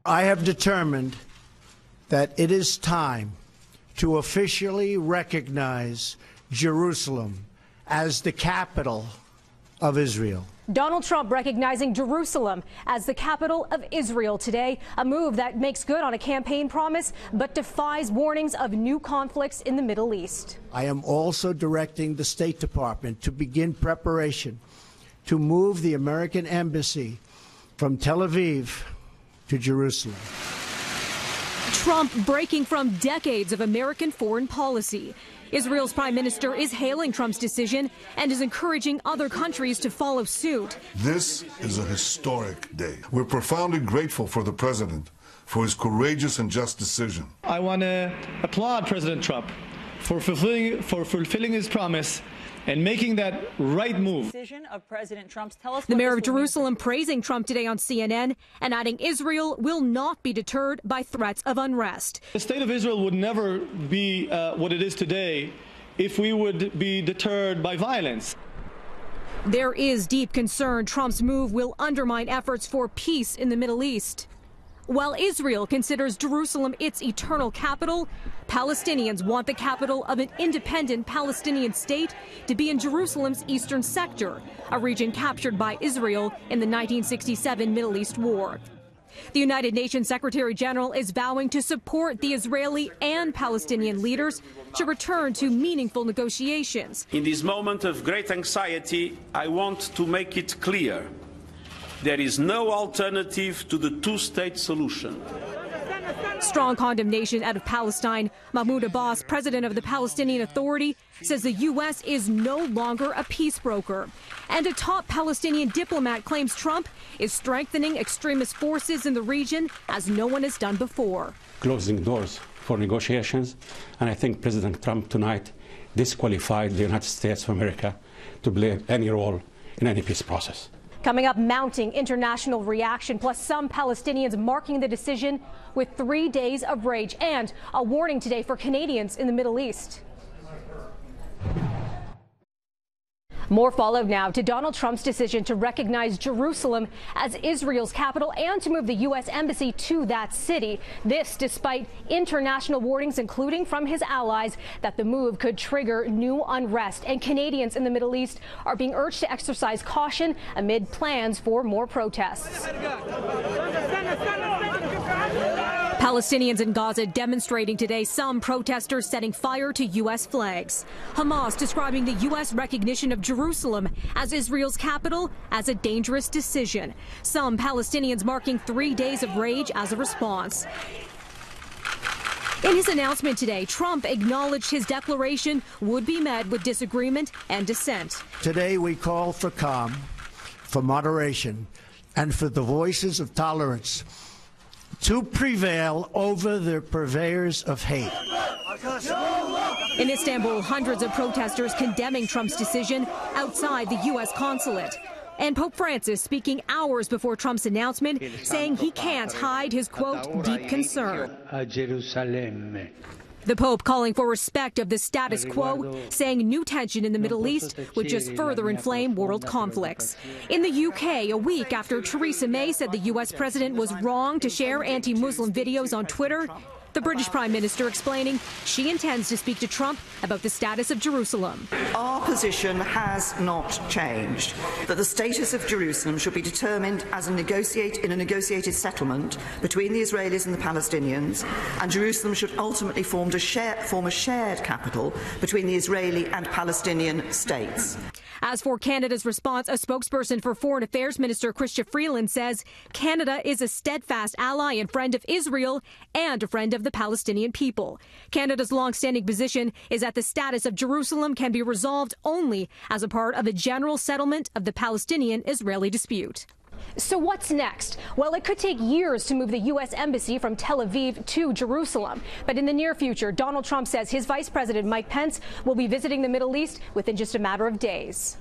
I have determined that it is time to officially recognize Jerusalem as the capital of Israel. Donald Trump recognizing Jerusalem as the capital of Israel today, a move that makes good on a campaign promise but defies warnings of new conflicts in the Middle East. I am also directing the State Department to begin preparation to move the American embassy from Tel Aviv to Jerusalem. Trump breaking from decades of American foreign policy. Israel's prime minister is hailing Trump's decision and is encouraging other countries to follow suit. This is a historic day. We're profoundly grateful for the president for his courageous and just decision. I want to applaud President Trump for fulfilling his promise and making that right move. Decision of President Trump's. Tell us the mayor of Jerusalem praising Trump today on CNN and adding Israel will not be deterred by threats of unrest. The state of Israel would never be what it is today if we would be deterred by violence. There is deep concern Trump's move will undermine efforts for peace in the Middle East. While Israel considers Jerusalem its eternal capital, Palestinians want the capital of an independent Palestinian state to be in Jerusalem's eastern sector, a region captured by Israel in the 1967 Middle East War. The United Nations Secretary General is vowing to support the Israeli and Palestinian leaders to return to meaningful negotiations. In this moment of great anxiety, I want to make it clear there is no alternative to the two-state solution. Strong condemnation out of Palestine. Mahmoud Abbas, president of the Palestinian Authority, says the U.S. is no longer a peace broker. And a top Palestinian diplomat claims Trump is strengthening extremist forces in the region as no one has done before. Closing doors for negotiations, and I think President Trump tonight disqualified the United States of America to play any role in any peace process. Coming up, mounting international reaction, plus some Palestinians marking the decision with 3 days of rage, and a warning today for Canadians in the Middle East. More followed now to Donald Trump's decision to recognize Jerusalem as Israel's capital and to move the U.S. embassy to that city. This despite international warnings, including from his allies, that the move could trigger new unrest. And Canadians in the Middle East are being urged to exercise caution amid plans for more protests. Palestinians in Gaza demonstrating today, some protesters setting fire to U.S. flags. Hamas describing the U.S. recognition of Jerusalem as Israel's capital as a dangerous decision. Some Palestinians marking 3 days of rage as a response. In his announcement today, Trump acknowledged his declaration would be met with disagreement and dissent. Today we call for calm, for moderation, and for the voices of tolerance to prevail over the purveyors of hate. In Istanbul, hundreds of protesters condemning Trump's decision outside the U.S. consulate. And Pope Francis speaking hours before Trump's announcement, saying he can't hide his, quote, deep concern. The Pope calling for respect of the status quo, saying new tension in the Middle East would just further inflame world conflicts. In the UK, a week after Theresa May said the U.S. president was wrong to share anti-Muslim videos on Twitter, the British Prime Minister explaining she intends to speak to Trump about the status of Jerusalem. Our position has not changed, that the status of Jerusalem should be determined as in a negotiated settlement between the Israelis and the Palestinians, and Jerusalem should ultimately form a shared capital between the Israeli and Palestinian states. As for Canada's response, a spokesperson for Foreign Affairs Minister Chrystia Freeland says Canada is a steadfast ally and friend of Israel and a friend of the Palestinian people. Canada's long-standing position is that the status of Jerusalem can be resolved only as a part of a general settlement of the Palestinian-Israeli dispute. So what's next? Well, it could take years to move the U.S. embassy from Tel Aviv to Jerusalem. But in the near future, Donald Trump says his Vice President Mike Pence will be visiting the Middle East within just a matter of days.